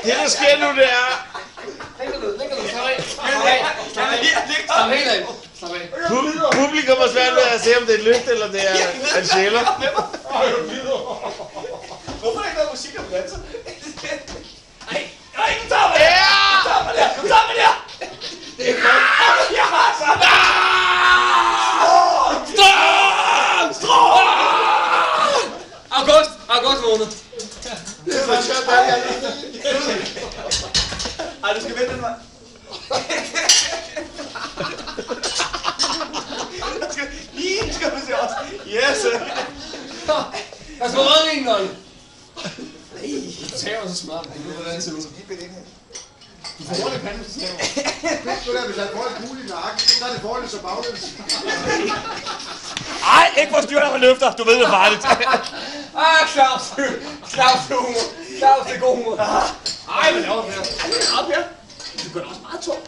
Det der sker nu, det er... Publikum har svært ved at se, om det er lyst, eller det er en sjæler. Hvorfor er der ikke noget musik om danser? Nej, nu tager man det! Nu tager man det! Det er godt. Jeg har sådan! August måned. Det er for sjovt, der er ej, du skal vente den vej. Lige skal du se også. Yes! Jeg skal redde en gang. Nej, du tager så smart. Det er hvordan ser ud. Du får ordentligt pande, så tager du. Hvis jeg får et kugle i nakken, så er det forholdet så baglæns. Ej, ikke forstyr dig med løfter. Du ved, det er farligt. Claus. Claus til humor. Claus til god humor. Ej, hvad laver du her? Ej, det er op her. Du gør det også meget tungt.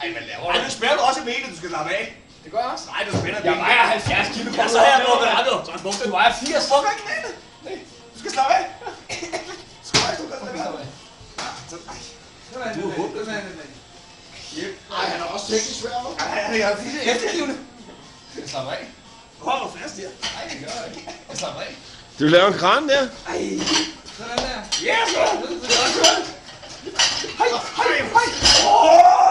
Ej, hvad laver du? Ej, nu spænder du også i benet, du skal slappe af. Det gør jeg også. Nej, du spænder Jeg vejer 70 kilo. Ja, så her på, hvad er du? Så er det Du vejer 80. Hvorfor ikke knæene? Du skal slappe af. Skøj, du kan slappe af. Du er håbløs. Ej, han er også teknisk svær, hva'? Ej, han er virkelig eftergivende. Jeg slapper af. Hold nu fast her. Nej, det gør jeg ikke. Jeg slapper af. Du laver en kran der. Ej. Sådan der. Yes, man! Hej, hej, hej!